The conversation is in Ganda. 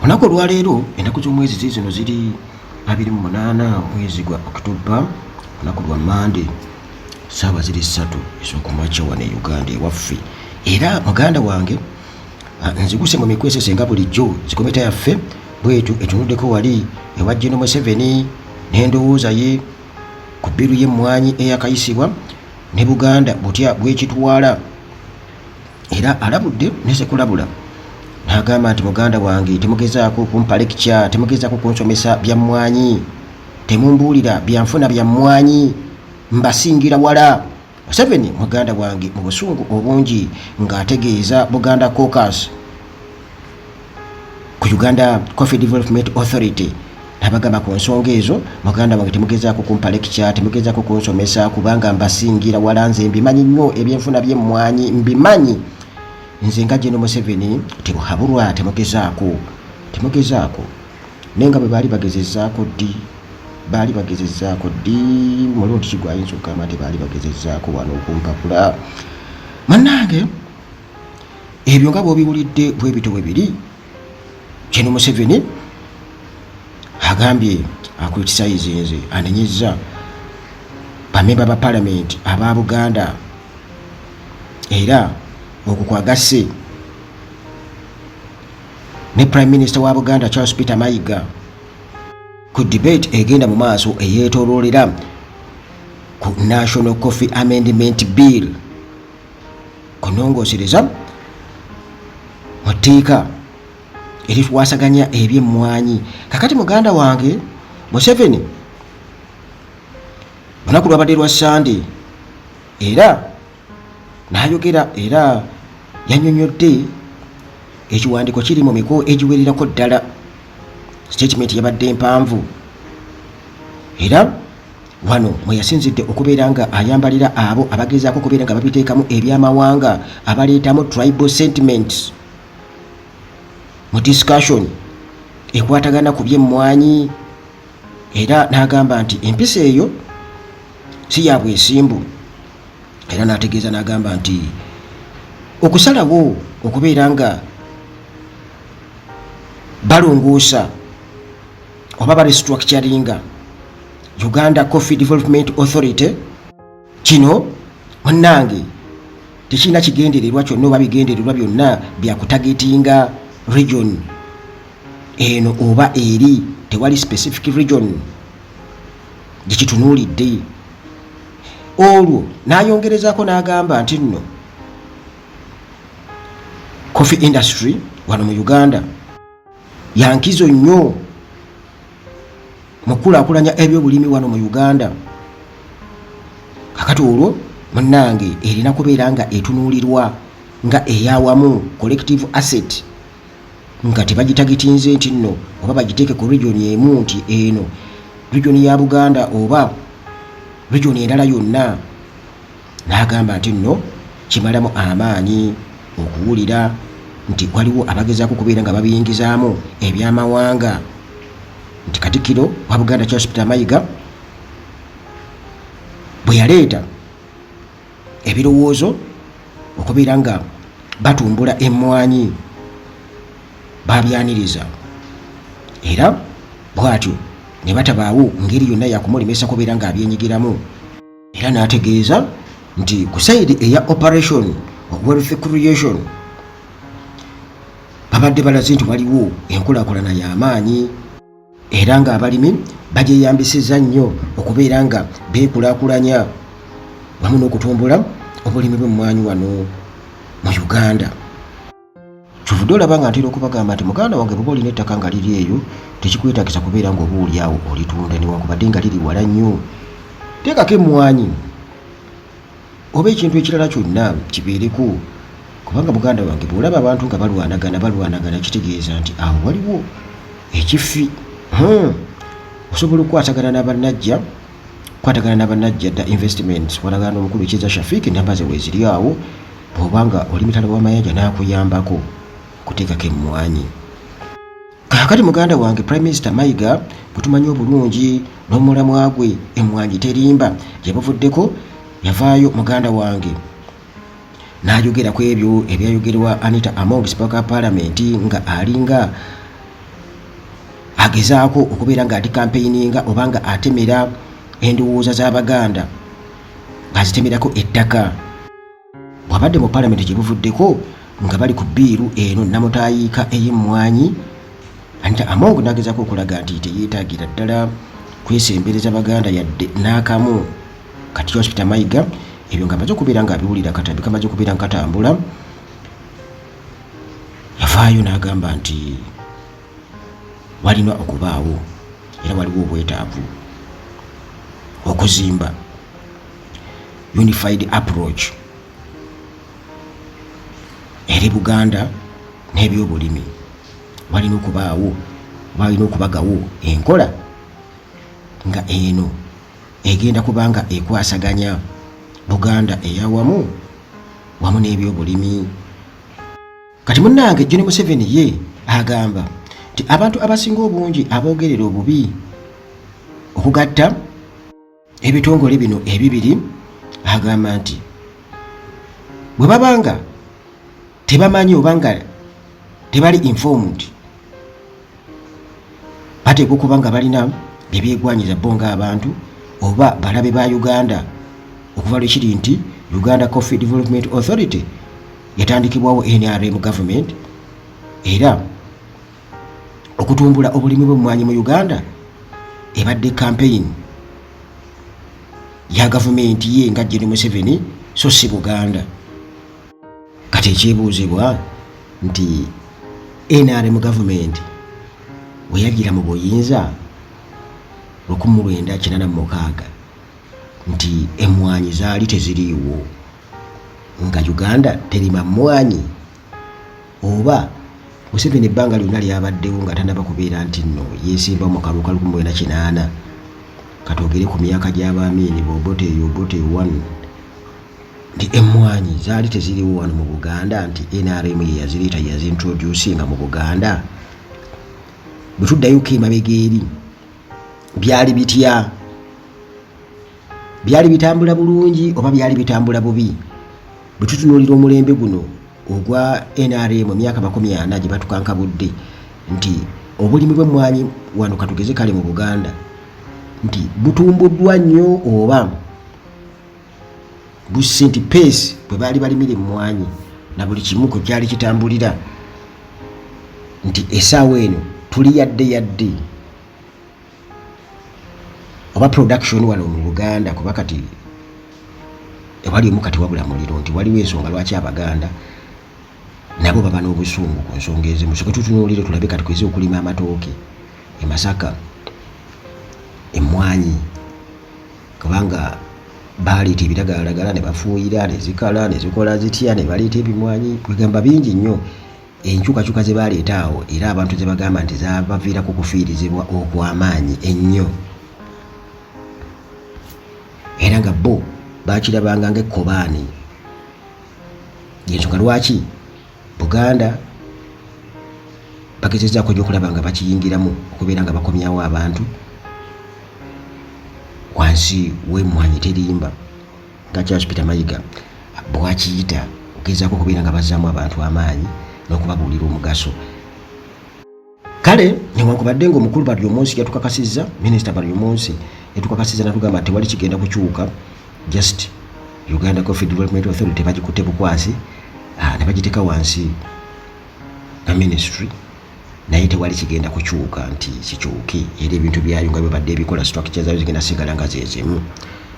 Olunaku olwaleero ennaku z'omwezi ziizino ziri 28 mwezi gwa October, olunaku lwa Monday, ssaawa ziri 3 ez'okumakya wano e Uganda ewaffe. Era muganda wange nziguse mu mikwesese nga bulijjo zikometa yaffe bwetu etunuddeko wali ewa General Museveni n'endowooza ye ku bbiru y'emmwanyi eyakayisibwa ne Buganda butya bwekitwala. Era alabudde ne Sekulabula n'agamba nti muganda wange temugezaako kumpa lecture, temugezaako kunsomesa bya mmwanyi, temumbuulira byanfuna bya mmwanyi, mbasingira wala. Museveni muganda wange mu busungu obungi ng'ategeeza Buganda Caucus ku Uganda Coffee Development Authority n'abagamba ku nsonga ezo, muganda wange temugezaako kumpa lecture, temugezaako kunsomesa kubanga mbasingira wala, nze mbimanyi nnyo ebyenfuna by'emmwanyi mbimanyi. Nze nga General Museveni tebuhabulwa temugezaako naye nga bwe baali bagezezzaako ddi mulundi ki gwayinza okugamba nti baali bagezezzaako wano okumpapula. Mannange ebyo nga bw'obiwulidde bwe bito bwe biri. General Museveni agambye akwitisayizinze anenyezza bamemba ba Parliament aba Buganda era okukwagasse ne Prime Minister wa Buganda Charles Peter Mayiga ku debate egenda mu maaso eyeetooloolera ku National Coffee Amendment Bill kunongoosereza mu tteeka erituwasaganya ebyemmwanyi. Kakati muganda wange Museveni lunaku lwabadde lwa Sunday era n'ayogera era yannyonnyodde ekiwandiiko kiri mu miko egiwererako ddala. Statement yabadde mpanvu era wano mwe yasinzidde okubeera nga ayambalira abo abagezaako okubeera nga babiteekamu ebyamawanga abaleetamu tribal sentiments mu discussion ekwatagana ku byemmwanyi. Era n'agamba nti empisa eyo si ya bwesimbu. Era n'ategeeza n'agamba nti okusalawo okubeera nga balongoosa oba barestructuringa Uganda Coffee Development Authority, kino munnange tekirina kigendererwa kyonna oba bigendererwa byonna byakutagetinga region eno oba eri, tewali specific region gyekitunuulidde. Olwo n'ayongerezaako n'agamba nti nno coffee industry wano mu Uganda yankizo nnyo mu kulaakulanya ebyobulimi wano mu Uganda. Kakati olwo munnange erina kubeera nga etunuulirwa nga eyawamu collective asset, nga tebagitagitinze nti nno oba bagiteeke ku region emu nti eno region ya Buganda oba region endala yonna. N'agamba nti nno kimalamu amaanyi okuwulira nti waliwo abagezaako okubeera nga babiyingizaamu ebyamawanga, nti Katikkiro wa Buganda Charles Peter Mayiga bwe yaleeta ebirowoozo okubeera nga batumbula emmwanyi babyaniriza, era bw'atyo ne batabaawo ngeri yonna yakumulemesa kubeera nga abyenyigiramu. Era n'ategeeza nti ku sayidi eya operation wealth creation babadde balaze nti waliwo enkulaakulana y'amaanyi era ng'abalimi bagyeyambisizza nnyo okubeera nga beekulaakulanya wamu n'okutumbula obulimi bw'emmwanyi wano mu Uganda. Kyovudde olaba nga ntera okubagamba nti muganda wange bw'oba olina ettaka nga liri eyo tekikwetaagisa kubeera ng'oba oli awo olitunda newankubadde nga liri wala nnyo. Teekako emmwanyi oba ekintu ekirala kyonna kibeereko, kubanga muganda wange bw'olaba abantu nga balwanagana kitegeeza nti awo waliwo ekifi. Osobola okukwatagana n'abannajja dda investments walagana omukulu Kiza Shafiki namba ze weeziri awo, bw'obanga oli mitala w'amayanja n'akuyambako kuteekako emmwanyi. Kakati muganda wange Prime Minister Mayiga butumanyi obulungi n'omulamwa gwe emmwanyi terimba gye bavuddeko yavaayo muganda wange n'ayogera ku ebyo ebyayogerwa Anita Among Speaker Parliament nga alinga agezaako okubeera nga ati campaigninga oba nga atemera endowooza z'Abaganda ng'azitemerako ettaka. Bw'abadde mu Parliament gye buvuddeko nga bali ku bbiiru eno namutaayiika ey'emmwanyi, Anita Among n'agezaako okulaga nti teyeetaagira ddala kwesembereza Baganda yadde n'akamu. Kati Peter Mayiga ebyo nga amaze okubeera ng'abiwulira katambi kamaze okubeera nkatambula, yavaayo n'agamba nti walina okubaawo era waliwo obwetaavu okuzimba unified approach eri Buganda n'ebyobulimi. Walina okubaawo walina okubagawo enkola nga eno egenda kubanga ekwasaganya Buganda eyawamu wamu n'ebyobulimi. Kati munnange John Museveni ye agamba nti abantu abasinga obungi aboogerera obubi okugatta ebitongole bino ebibiri, agamba nti bwe babanga tebamanyi oba nga tebali informed, bateekwa okuba nga balina bye beegwanyiza bo ng'abantu oba balabe ba Uganda, okuva lwe kiri nti Uganda Coffee Development Authority yatandikibwawo NRM government, era okutumbula obulimi bw'emmwanyi mu Uganda ebadde campaign ya gavumenti ye nga John Museveni so si Buganda. Kati ekyebuuzibwa nti NRM government we yagira mu buyinza 1986 nti emmwanyi zaali teziriiwo, nga Uganda terima mmwanyi, oba Museveni ebbanga lyonna lyabaddewo nga tannaba kubeera nti nno yeesimbawo mu kalulu ka 1980 katogere ku myaka gy'Abamiini Obote 1 nti emmwanyi zaali teziriiwo wano mu Buganda, nti NRM ye yazireeta yazintroducinga mu Buganda. Bwe tuddayoko emabega eri byali bitya? Byali bitambula bulungi oba byali bitambula bubi? Bwe tutunuulira omulembe guno ogwa NRM mu myaka 40 gye batukankabudde nti obulimi bw'emmwanyi wano katugeze kale mu Buganda nti butumbuddwa nnyo oba busse nti pace bwe baali balimira emmwanyi na buli kimu kwe kyali kitambulira nti essaawa eno tuli yadde oba production wano mu Buganda, kuba kati ewali omu kati wabula muliro nti waliwo ensonga lwaki Abaganda nabo baba n'obusungu ku nsonga ezimu. Soke tutunuulire tulabe kati kwezi okulima amatooke e Masaka emmwanyi, kubanga baleeta ebiragalalagala ne bafuuyira ne zikala ne zikola zitya ne baleeta ebimwanyi, kwegamba bingi nnyo enkyukakyuka ze baleeta awo, era abantu ze bagamba nti zabaviirako kufiirizibwa okw'amaanyi ennyo, era nga bo bakirabanga ng'ekkobaani. Yensonga lwaki Buganda bagezezzaako nnyo okulaba nga bakiyingiramu okubeera nga bakomyawo abantu wansi w'emmwanyi terimba nga Charles Peter Mayiga bwakiyita, okugezaako okubeera nga bazzaamu abantu amaanyi n'okubabuulira omugaso. Kale newankubadde ng'omukulu Baryomunsi yatukakasizza, Minisita Baryomunsi yatukakasizza n'atugamba nti tewali kigenda kukyuka, just Uganda Coffee Development Authority bagikutte bukwasi ne bagiteeka wansi na ministry, naye tewali kigenda kukyuka nti kikyuke, era ebintu byayo nga bibadde ebikola structure zaayo zigenda sigala nga zezimu.